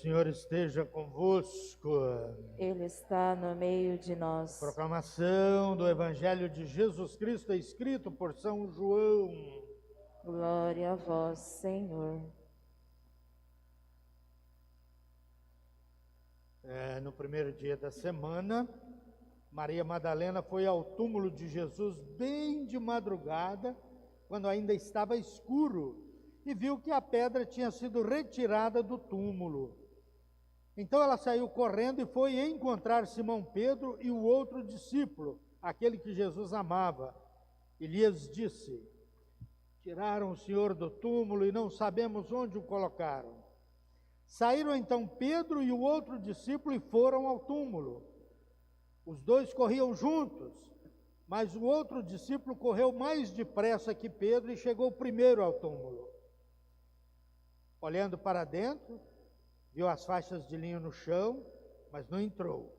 Senhor esteja convosco. Ele está no meio de nós. Proclamação do Evangelho de Jesus Cristo, escrito por São João. Glória a vós, Senhor. No primeiro dia da semana, Maria Madalena foi ao túmulo de Jesus bem de madrugada, quando ainda estava escuro, e viu que a pedra tinha sido retirada do túmulo. Então ela saiu correndo e foi encontrar Simão Pedro e o outro discípulo, aquele que Jesus amava, e lhes disse: tiraram o Senhor do túmulo e não sabemos onde o colocaram. Saíram então Pedro e o outro discípulo e foram ao túmulo. Os dois corriam juntos, mas o outro discípulo correu mais depressa que Pedro e chegou primeiro ao túmulo. Olhando para dentro, viu as faixas de linho no chão, mas não entrou.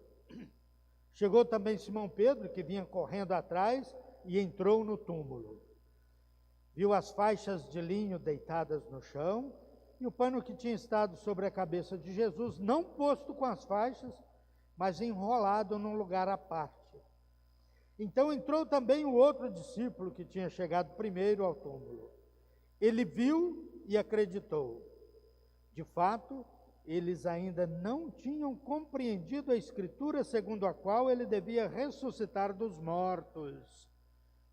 Chegou também Simão Pedro, que vinha correndo atrás, e entrou no túmulo. Viu as faixas de linho deitadas no chão, e o pano que tinha estado sobre a cabeça de Jesus, não posto com as faixas, mas enrolado num lugar à parte. Então entrou também o outro discípulo que tinha chegado primeiro ao túmulo. Ele viu e acreditou. De fato, eles ainda não tinham compreendido a Escritura segundo a qual ele devia ressuscitar dos mortos.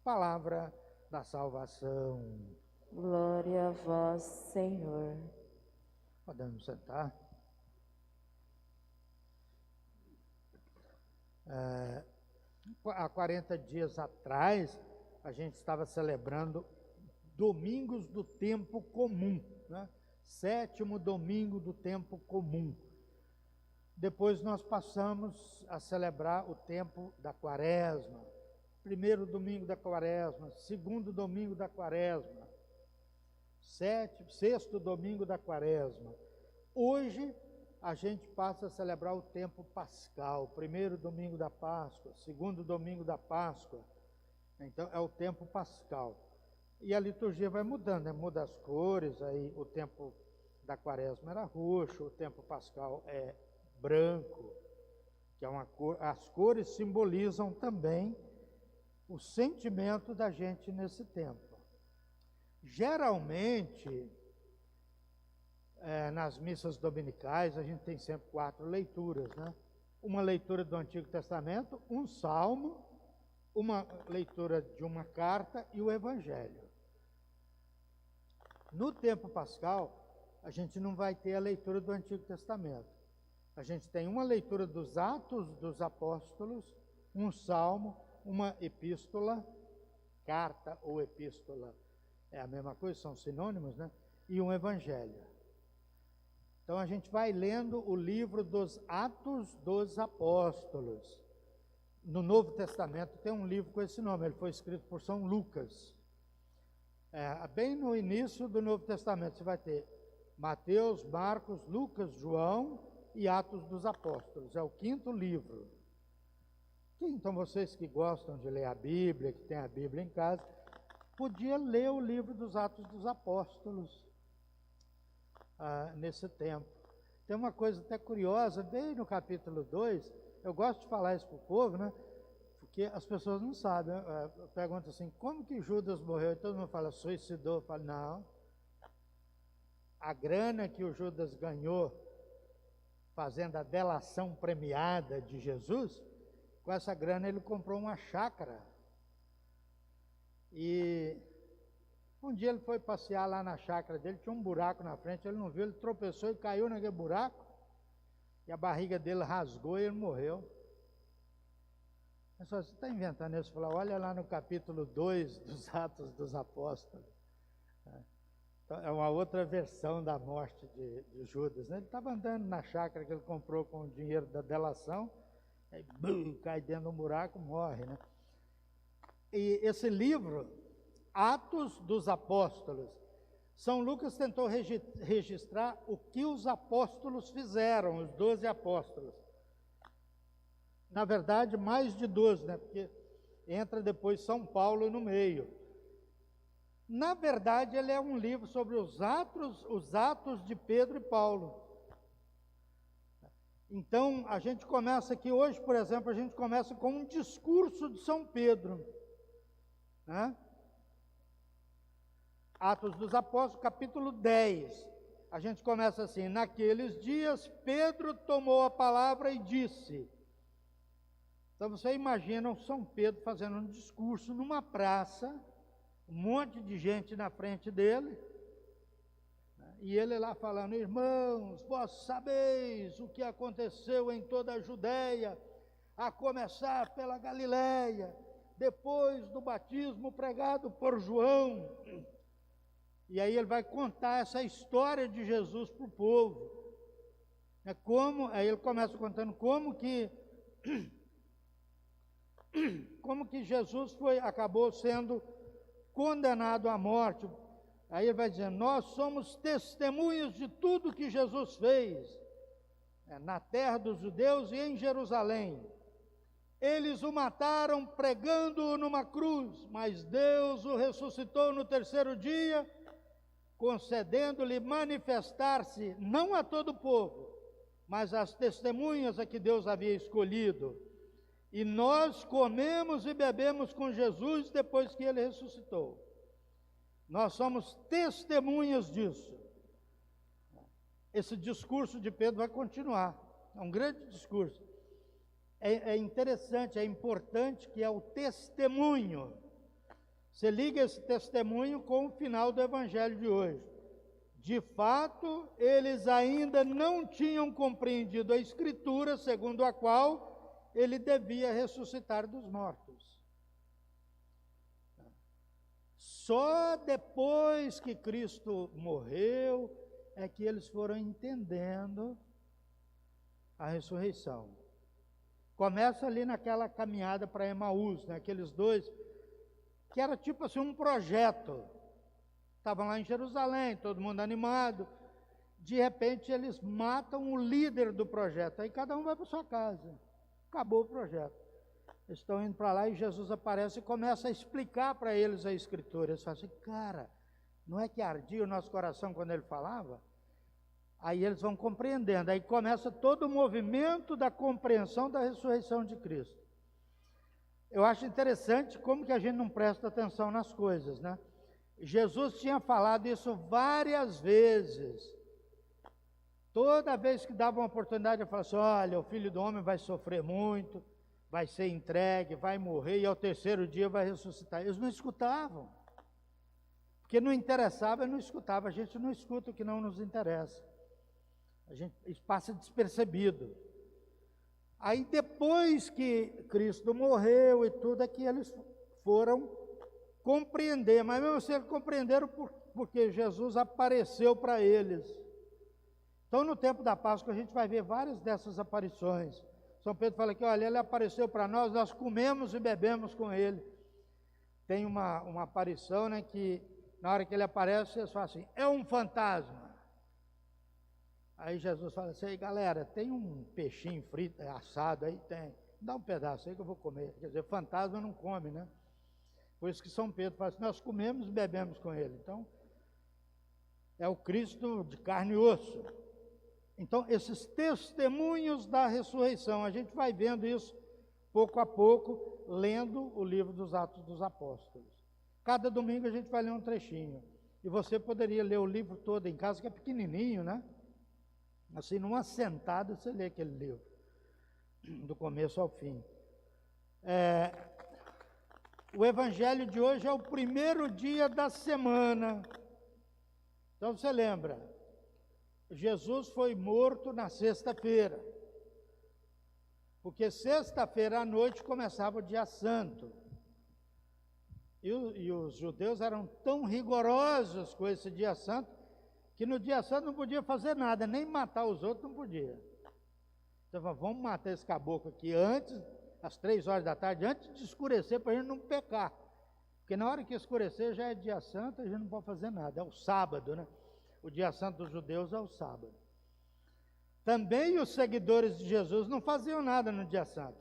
Palavra da salvação. Glória a vós, Senhor. Podemos sentar. Há 40 dias atrás, a gente estava celebrando Domingos do Tempo Comum, né? 7º domingo do tempo comum. Depois nós passamos a celebrar o tempo da Quaresma. 1º domingo da Quaresma, 2º domingo da Quaresma, 6º domingo da Quaresma. Hoje a gente passa a celebrar o tempo pascal, 1º domingo da Páscoa, 2º domingo da Páscoa. Então é o tempo pascal. E a liturgia vai mudando, né? Muda as cores, aí o tempo da Quaresma era roxo, o tempo pascal é branco, que é uma cor. As cores simbolizam também o sentimento da gente nesse tempo. Geralmente, nas missas dominicais, a gente tem sempre 4 leituras, né? Uma leitura do Antigo Testamento, um salmo, uma leitura de uma carta e o Evangelho. No tempo pascal, a gente não vai ter a leitura do Antigo Testamento. A gente tem uma leitura dos Atos dos Apóstolos, um salmo, uma epístola, carta ou epístola é a mesma coisa, são sinônimos, né? E um Evangelho. Então a gente vai lendo o livro dos Atos dos Apóstolos. No Novo Testamento tem um livro com esse nome, ele foi escrito por São Lucas. Bem no início do Novo Testamento você vai ter Mateus, Marcos, Lucas, João e Atos dos Apóstolos. É o 5º livro. Então vocês que gostam de ler a Bíblia, que têm a Bíblia em casa, podia ler o livro dos Atos dos Apóstolos nesse tempo. Tem uma coisa até curiosa, bem no capítulo 2, eu gosto de falar isso para o povo, né? Porque as pessoas não sabem. Perguntam assim, como que Judas morreu? E todo mundo fala, suicidou. Eu falo, não. A grana que o Judas ganhou fazendo a delação premiada de Jesus, com essa grana ele comprou uma chácara. E um dia ele foi passear lá na chácara dele, tinha um buraco na frente, ele não viu, ele tropeçou e caiu naquele buraco, e a barriga dele rasgou e ele morreu. Você está inventando isso? Fala, olha lá no capítulo 2 dos Atos dos Apóstolos. Então, é uma outra versão da morte de Judas, né? Ele estava andando na chácara que ele comprou com o dinheiro da delação, aí cai dentro de um buraco, morre, né? E esse livro, Atos dos Apóstolos, São Lucas tentou registrar o que os apóstolos fizeram, os 12 apóstolos. Na verdade, mais de 12, né? Porque entra depois São Paulo no meio. Na verdade, ele é um livro sobre os atos de Pedro e Paulo. Então, a gente começa aqui hoje, por exemplo, a gente começa com um discurso de São Pedro, né? Atos dos Apóstolos, capítulo 10. A gente começa assim: naqueles dias, Pedro tomou a palavra e disse. Então, você imagina o São Pedro fazendo um discurso numa praça, um monte de gente na frente dele, né? E ele lá falando: irmãos, vós sabeis o que aconteceu em toda a Judéia, a começar pela Galiléia, depois do batismo pregado por João. E aí ele vai contar essa história de Jesus para o povo. Aí ele começa contando como que Jesus acabou sendo condenado à morte. Aí ele vai dizendo: nós somos testemunhas de tudo que Jesus fez, na terra dos judeus e em Jerusalém. Eles o mataram pregando-o numa cruz, mas Deus o ressuscitou no terceiro dia, concedendo-lhe manifestar-se não a todo o povo, mas às testemunhas a que Deus havia escolhido. E nós comemos e bebemos com Jesus depois que ele ressuscitou. Nós somos testemunhas disso. Esse discurso de Pedro vai continuar, é um grande discurso. É interessante, é importante que é o testemunho. Você liga esse testemunho com o final do evangelho de hoje. De fato, eles ainda não tinham compreendido a Escritura, segundo a qual ele devia ressuscitar dos mortos. Só depois que Cristo morreu é que eles foram entendendo a ressurreição. Começa ali naquela caminhada para Emaús, né? Aqueles dois, que era tipo assim um projeto. Estavam lá em Jerusalém, todo mundo animado. De repente eles matam o líder do projeto. Aí cada um vai para sua casa. Acabou o projeto. Eles estão indo para lá e Jesus aparece e começa a explicar para eles a Escritura. Eles falam assim: cara, não é que ardia o nosso coração quando ele falava? Aí eles vão compreendendo. Aí começa todo o movimento da compreensão da ressurreição de Cristo. Eu acho interessante como que a gente não presta atenção nas coisas, né? Jesus tinha falado isso várias vezes. Toda vez que dava uma oportunidade, ele falava assim: olha, o Filho do Homem vai sofrer muito, vai ser entregue, vai morrer e ao terceiro dia vai ressuscitar. Eles não escutavam, porque não interessava, não escutava. A gente não escuta o que não nos interessa. A gente passa despercebido. Aí depois que Cristo morreu e tudo, é que eles foram compreender, mas mesmo assim eles compreenderam porque Jesus apareceu para eles. Então no tempo da Páscoa a gente vai ver várias dessas aparições. São Pedro fala que, olha, ele apareceu para nós, nós comemos e bebemos com ele. Tem uma aparição, né, que na hora que ele aparece, eles falam assim: é um fantasma. Aí Jesus fala assim: galera, tem um peixinho frito, assado aí? Tem. Dá um pedaço aí que eu vou comer. Quer dizer, fantasma não come, né? Por isso que São Pedro fala assim: nós comemos e bebemos com ele. Então, é o Cristo de carne e osso. Então, esses testemunhos da ressurreição, a gente vai vendo isso pouco a pouco, lendo o livro dos Atos dos Apóstolos. Cada domingo a gente vai ler um trechinho. E você poderia ler o livro todo em casa, que é pequenininho, né? Assim, numa sentada, você lê aquele livro, do começo ao fim. O evangelho de hoje é o primeiro dia da semana. Então, você lembra, Jesus foi morto na sexta-feira, porque sexta-feira à noite começava o dia santo. E os judeus eram tão rigorosos com esse dia santo, que no dia santo não podia fazer nada, nem matar os outros não podia. Então, vamos matar esse caboclo aqui antes, às 3 horas da tarde, antes de escurecer, para a gente não pecar. Porque na hora que escurecer já é dia santo, a gente não pode fazer nada, é o sábado, né? O dia santo dos judeus é o sábado. Também os seguidores de Jesus não faziam nada no dia santo.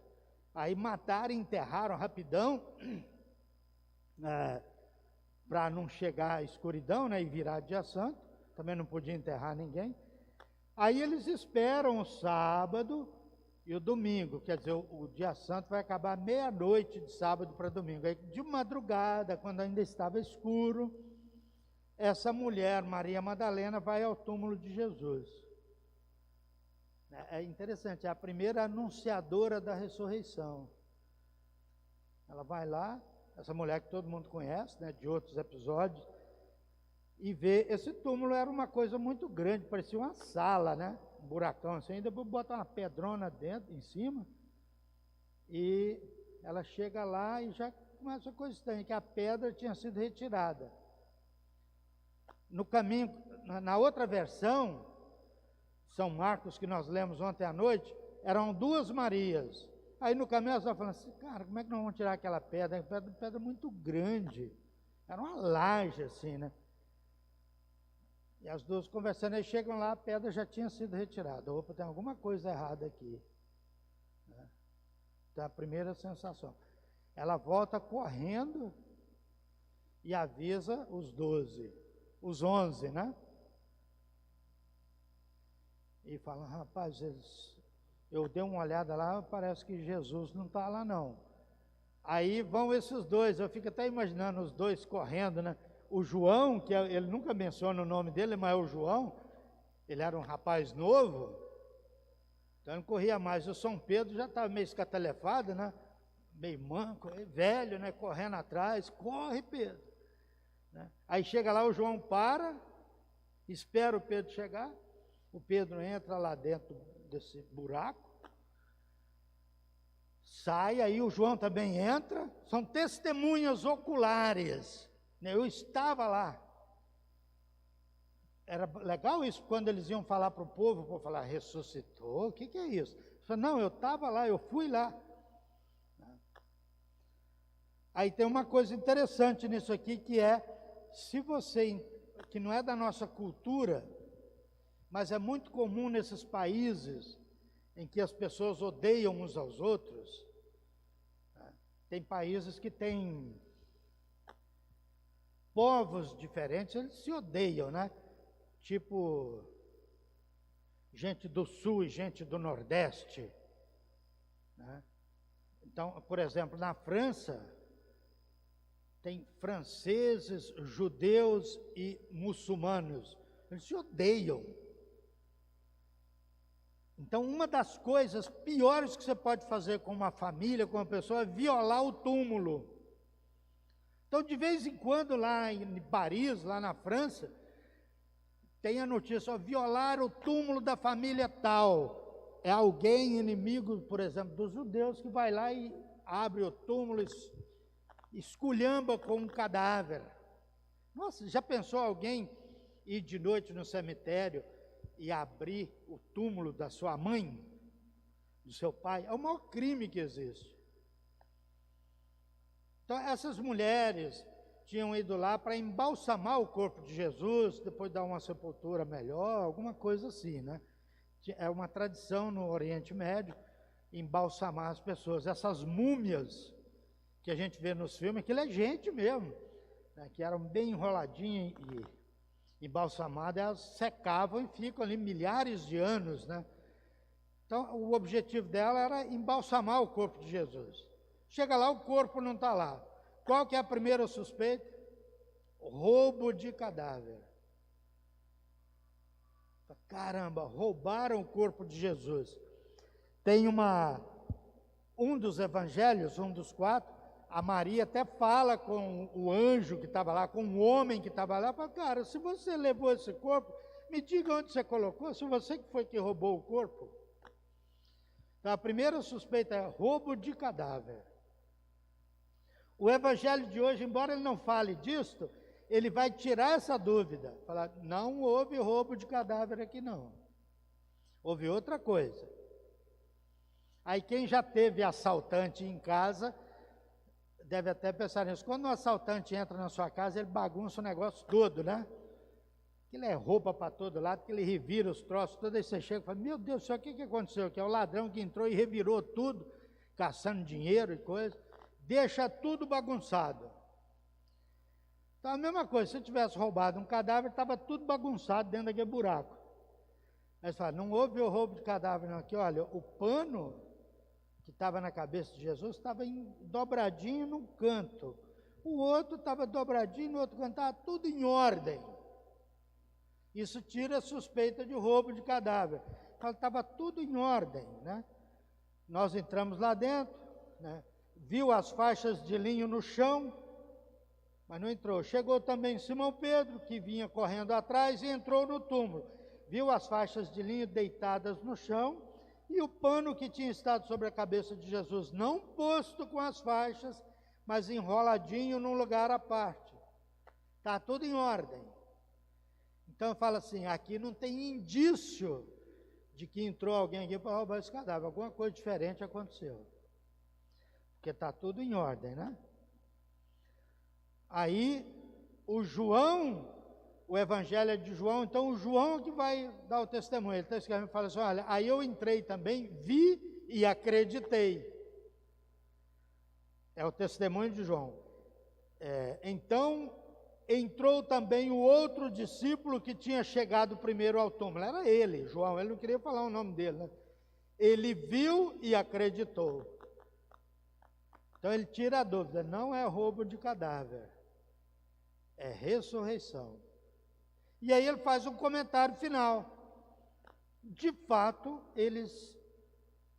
Aí mataram, enterraram rapidão, para não chegar à escuridão, né, e virar dia santo. Também não podia enterrar ninguém. Aí eles esperam o sábado e o domingo, quer dizer, o dia santo vai acabar meia-noite de sábado para domingo. Aí, de madrugada, quando ainda estava escuro, essa mulher, Maria Madalena, vai ao túmulo de Jesus. É interessante, é a primeira anunciadora da ressurreição. Ela vai lá, essa mulher que todo mundo conhece, né, de outros episódios, e vê, esse túmulo era uma coisa muito grande, parecia uma sala, né? Um buracão assim, ainda bota uma pedrona dentro, em cima, e ela chega lá e já começa a coisa estranha, que a pedra tinha sido retirada. No caminho, na outra versão, São Marcos, que nós lemos ontem à noite, eram duas Marias. Aí no caminho elas estavam falando assim, cara, como é que nós vamos tirar aquela pedra? Pedra muito grande, era uma laje assim, né? E as duas conversando, aí chegam lá, a pedra já tinha sido retirada. Opa, tem alguma coisa errada aqui. Né? Então, a primeira sensação. Ela volta correndo e avisa os 11, né? E fala, rapaz, eu dei uma olhada lá, parece que Jesus não está lá não. Aí vão esses dois, eu fico até imaginando os dois correndo, né? O João, que ele nunca menciona o nome dele, mas é o João, ele era um rapaz novo, então ele corria mais. O São Pedro já estava meio escatalefado, né? Meio manco, velho, né? Correndo atrás, corre Pedro. Né? Aí chega lá, o João para, espera o Pedro chegar, o Pedro entra lá dentro desse buraco, sai, aí o João também entra, são testemunhas oculares. Eu estava lá. Era legal isso, quando eles iam falar para o povo falar, ressuscitou, o que é isso? Eu falei, não, eu estava lá, eu fui lá. Aí tem uma coisa interessante nisso aqui, que é, se você, que não é da nossa cultura, mas é muito comum nesses países em que as pessoas odeiam uns aos outros. Tem países que têm povos diferentes, eles se odeiam, né? Tipo, gente do sul e gente do nordeste. Né? Então, por exemplo, na França, tem franceses, judeus e muçulmanos. Eles se odeiam. Então, uma das coisas piores que você pode fazer com uma família, com uma pessoa, é violar o túmulo. Então, de vez em quando, lá em Paris, lá na França, tem a notícia, ó, violaram o túmulo da família tal. É alguém inimigo, por exemplo, dos judeus, que vai lá e abre o túmulo, esculhamba com um cadáver. Nossa, já pensou alguém ir de noite no cemitério e abrir o túmulo da sua mãe, do seu pai? É o maior crime que existe. Então, essas mulheres tinham ido lá para embalsamar o corpo de Jesus, depois dar uma sepultura melhor, alguma coisa assim, né? É uma tradição no Oriente Médio, embalsamar as pessoas. Essas múmias que a gente vê nos filmes, aquilo é gente mesmo, né? Que eram bem enroladinhas e embalsamadas, elas secavam e ficam ali milhares de anos, né? Então, o objetivo dela era embalsamar o corpo de Jesus. Chega lá, o corpo não está lá. Qual que é a primeira suspeita? Roubo de cadáver. Caramba, roubaram o corpo de Jesus. Tem um dos evangelhos, um dos 4, a Maria até fala com o anjo que estava lá, com o homem que estava lá, fala, cara, se você levou esse corpo, me diga onde você colocou, se você que foi que roubou o corpo. Então, a primeira suspeita é roubo de cadáver. O evangelho de hoje, embora ele não fale disto, ele vai tirar essa dúvida, falar, não houve roubo de cadáver aqui não, houve outra coisa. Aí quem já teve assaltante em casa, deve até pensar nisso, quando um assaltante entra na sua casa, ele bagunça o negócio todo, né? Aquilo é roupa para todo lado, que ele revira os troços, tudo, aí você chega e fala, meu Deus do céu, o que aconteceu? Que é o ladrão que entrou e revirou tudo, caçando dinheiro e coisa, deixa tudo bagunçado. Então a mesma coisa, se tivesse roubado um cadáver, estava tudo bagunçado dentro daquele buraco. Aí você fala, não houve o roubo de cadáver não. Aqui, olha, o pano que estava na cabeça de Jesus estava dobradinho num canto. O outro estava dobradinho no outro canto, estava tudo em ordem. Isso tira a suspeita de roubo de cadáver. Então, estava tudo em ordem, né? Nós entramos lá dentro, né? Viu as faixas de linho no chão, mas não entrou. Chegou também Simão Pedro, que vinha correndo atrás, e entrou no túmulo. Viu as faixas de linho deitadas no chão, e o pano que tinha estado sobre a cabeça de Jesus, não posto com as faixas, mas enroladinho num lugar à parte. Está tudo em ordem. Então fala assim, aqui não tem indício de que entrou alguém aqui para roubar esse cadáver. Alguma coisa diferente aconteceu. Porque está tudo em ordem, né? Aí, o João, o evangelho é de João, então o João que vai dar o testemunho. Ele está escrevendo e fala assim, olha, aí eu entrei também, vi e acreditei. É o testemunho de João. Então, entrou também o outro discípulo que tinha chegado primeiro ao túmulo. Era ele, João, ele não queria falar o nome dele, né? Ele viu e acreditou. Então ele tira a dúvida, não é roubo de cadáver, é ressurreição. E aí ele faz um comentário final. De fato, eles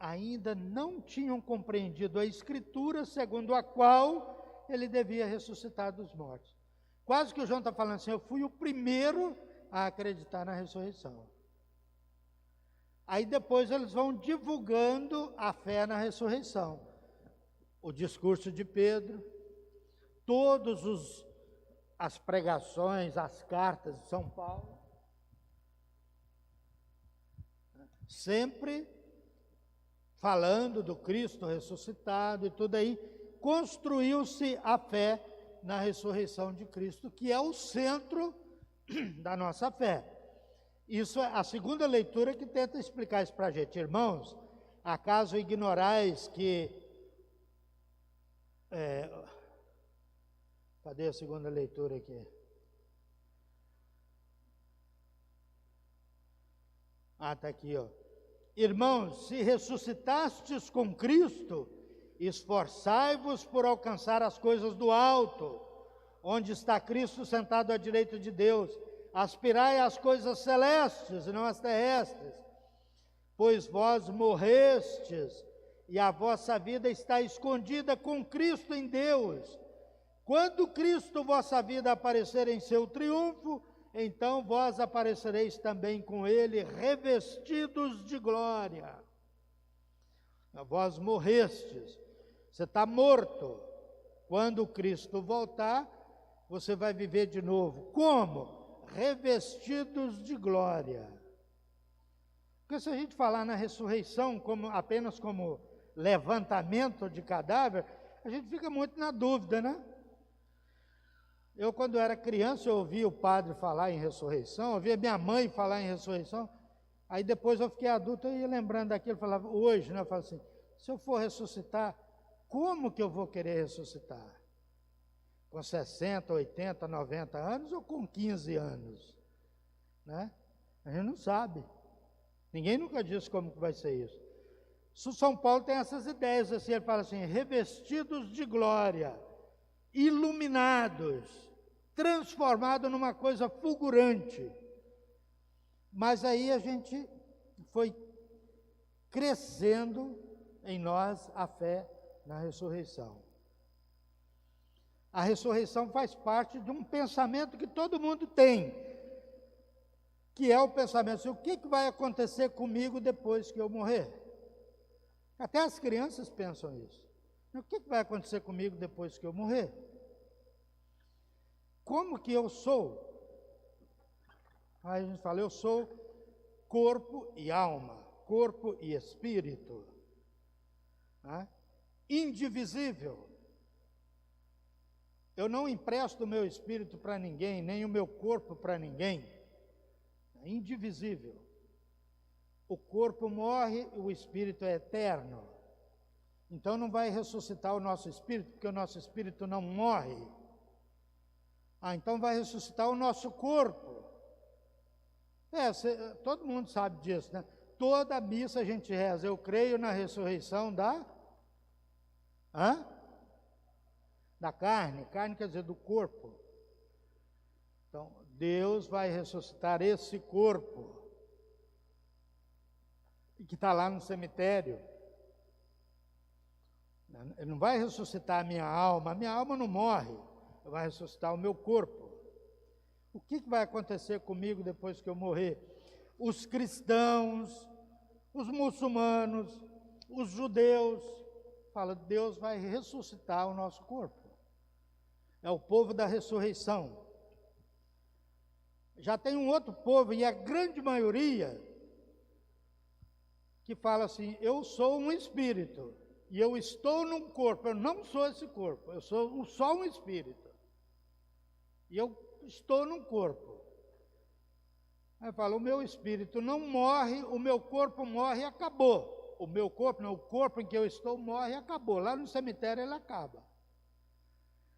ainda não tinham compreendido a Escritura segundo a qual ele devia ressuscitar dos mortos. Quase que o João está falando assim, eu fui o primeiro a acreditar na ressurreição. Aí depois eles vão divulgando a fé na ressurreição. O discurso de Pedro, todas as pregações, as cartas de São Paulo, sempre falando do Cristo ressuscitado e tudo aí, construiu-se a fé na ressurreição de Cristo, que é o centro da nossa fé. Isso é a segunda leitura que tenta explicar isso para a gente. Irmãos, acaso ignorais que... cadê a segunda leitura aqui? Está aqui, ó. Irmãos, se ressuscitastes com Cristo, esforçai-vos por alcançar as coisas do alto, onde está Cristo sentado à direita de Deus. Aspirai às coisas celestes e não às terrestres, pois vós morrestes e a vossa vida está escondida com Cristo em Deus. Quando Cristo, vossa vida, aparecer em seu triunfo, então vós aparecereis também com ele, revestidos de glória. Vós morrestes, você está morto. Quando Cristo voltar, você vai viver de novo. Como? Revestidos de glória. Porque se a gente falar na ressurreição apenas como levantamento de cadáver, a gente fica muito na dúvida, né? Eu, quando era criança, eu ouvia o padre falar em ressurreição, ouvia minha mãe falar em ressurreição, aí depois eu fiquei adulto e ia lembrando daquilo, eu falava, hoje, né? Eu falo assim, se eu for ressuscitar, como que eu vou querer ressuscitar? Com 60, 80, 90 anos ou com 15 anos? Né? A gente não sabe. Ninguém nunca disse como que vai ser isso. São Paulo tem essas ideias, assim, ele fala assim, revestidos de glória, iluminados, transformados numa coisa fulgurante. Mas aí a gente foi crescendo em nós a fé na ressurreição. A ressurreição faz parte de um pensamento que todo mundo tem, que é o pensamento assim, o que vai acontecer comigo depois que eu morrer? Até as crianças pensam isso. O que vai acontecer comigo depois que eu morrer? Como que eu sou? Aí a gente fala, eu sou corpo e alma, corpo e espírito, né? Indivisível. Eu não empresto o meu espírito para ninguém, nem o meu corpo para ninguém. É indivisível. O corpo morre, o espírito é eterno. Então não vai ressuscitar o nosso espírito, porque o nosso espírito não morre. Então vai ressuscitar o nosso corpo. Todo mundo sabe disso, né? Toda missa a gente reza, eu creio na ressurreição da carne quer dizer do corpo. Então, Deus vai ressuscitar esse corpo, que está lá no cemitério. Ele não vai ressuscitar a minha alma não morre, ele vai ressuscitar o meu corpo. O que vai acontecer comigo depois que eu morrer? Os cristãos, os muçulmanos, os judeus, fala, Deus vai ressuscitar o nosso corpo. É o povo da ressurreição. Já tem um outro povo, e a grande maioria, que fala assim, eu sou um espírito, e eu estou num corpo, eu não sou esse corpo, eu sou só um espírito. E eu estou num corpo. Aí fala, o meu espírito não morre, o meu corpo morre e acabou. O meu corpo, não, o corpo em que eu estou morre e acabou. Lá no cemitério ele acaba.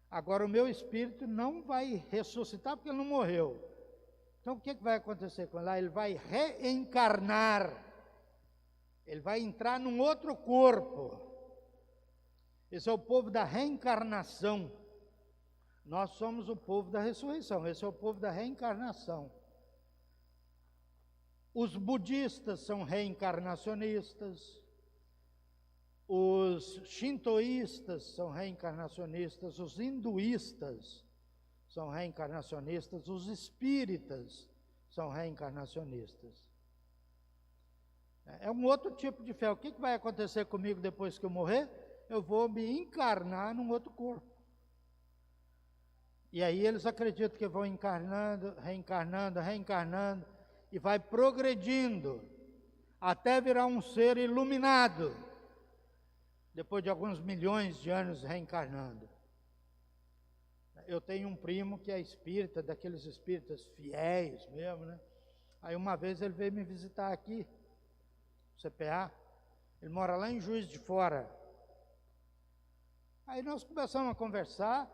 Agora o meu espírito não vai ressuscitar porque ele não morreu. Então o que vai acontecer com ele lá? Ele vai reencarnar. Ele vai entrar num outro corpo. Esse é o povo da reencarnação. Nós somos o povo da ressurreição. Esse é o povo da reencarnação. Os budistas são reencarnacionistas. Os shintoístas são reencarnacionistas. Os hinduístas são reencarnacionistas. Os espíritas são reencarnacionistas. É um outro tipo de fé. O que vai acontecer comigo depois que eu morrer? Eu vou me encarnar num outro corpo. E aí eles acreditam que vão encarnando, reencarnando, e vai progredindo, até virar um ser iluminado, depois de alguns milhões de anos reencarnando. Eu tenho um primo que é espírita, daqueles espíritas fiéis mesmo, né? Aí uma vez ele veio me visitar aqui, CPA, ele mora lá em Juiz de Fora. Aí nós começamos a conversar,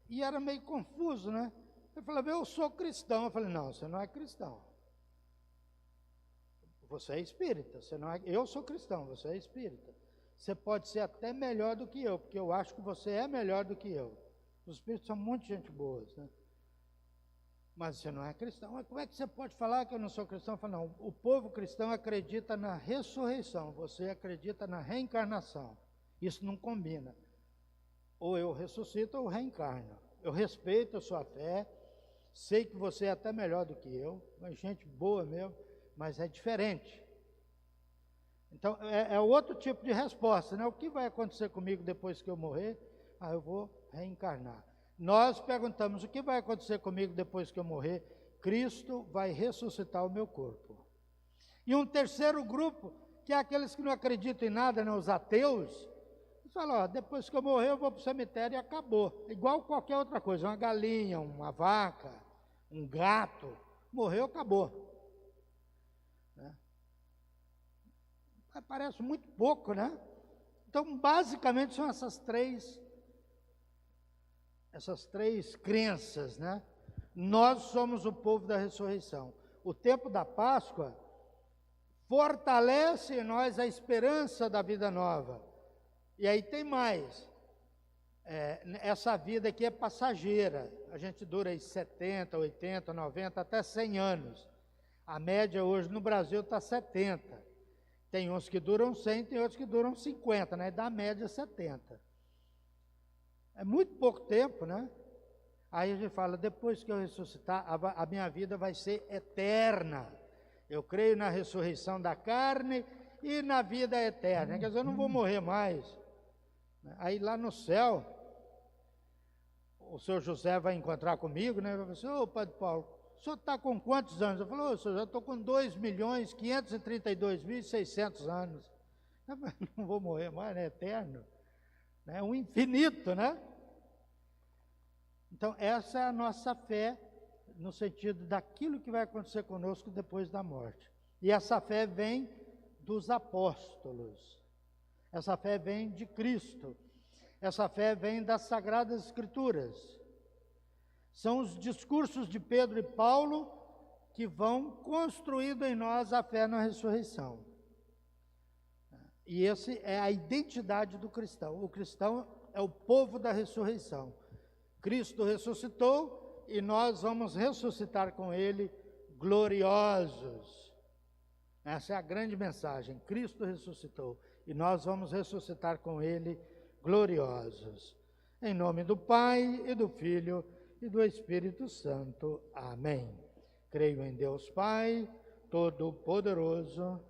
e era meio confuso, né? Ele falou, eu sou cristão. Eu falei, não, você não é cristão. Você é espírita, você não é... Eu sou cristão, você é espírita. Você pode ser até melhor do que eu, porque eu acho que você é melhor do que eu. Os espíritos são muito gente boa, né? Mas você não é cristão. Mas como é que você pode falar que eu não sou cristão? Eu falei, não, o povo cristão acredita na ressurreição, você acredita na reencarnação. Isso não combina. Ou eu ressuscito ou reencarno. Eu respeito a sua fé, sei que você é até melhor do que eu, é gente boa mesmo, mas é diferente. Então, é outro tipo de resposta, né? O que vai acontecer comigo depois que eu morrer? Eu vou reencarnar. Nós perguntamos, o que vai acontecer comigo depois que eu morrer? Cristo vai ressuscitar o meu corpo. E um terceiro grupo, que é aqueles que não acreditam em nada, né? Os ateus, fala, depois que eu morrer eu vou para o cemitério e acabou. Igual qualquer outra coisa, uma galinha, uma vaca, um gato, morreu, acabou. Né? Parece muito pouco, né? Então, basicamente, são essas três crenças, né? Nós somos o povo da ressurreição. O tempo da Páscoa fortalece em nós a esperança da vida nova. E aí tem mais, essa vida aqui é passageira, a gente dura aí 70, 80, 90, até 100 anos. A média hoje no Brasil está 70. Tem uns que duram 100, tem outros que duram 50, né? Da média 70. É muito pouco tempo, né? Aí a gente fala, depois que eu ressuscitar, a minha vida vai ser eterna. Eu creio na ressurreição da carne e na vida eterna. Quer dizer, eu não vou morrer mais. Aí lá no céu, o senhor José vai encontrar comigo, né? Vai falar assim, Padre Paulo, o senhor está com quantos anos? Eu falo, senhor, já estou com 2.532.600 anos. Eu não vou morrer mais, né? Eterno. É um infinito, né? Então, essa é a nossa fé, no sentido daquilo que vai acontecer conosco depois da morte. E essa fé vem dos apóstolos. Essa fé vem de Cristo. Essa fé vem das Sagradas Escrituras. São os discursos de Pedro e Paulo que vão construindo em nós a fé na ressurreição. E essa é a identidade do cristão. O cristão é o povo da ressurreição. Cristo ressuscitou e nós vamos ressuscitar com Ele gloriosos. Essa é a grande mensagem. Cristo ressuscitou e nós vamos ressuscitar com Ele gloriosos. Em nome do Pai, e do Filho, e do Espírito Santo. Amém. Creio em Deus Pai, Todo-Poderoso,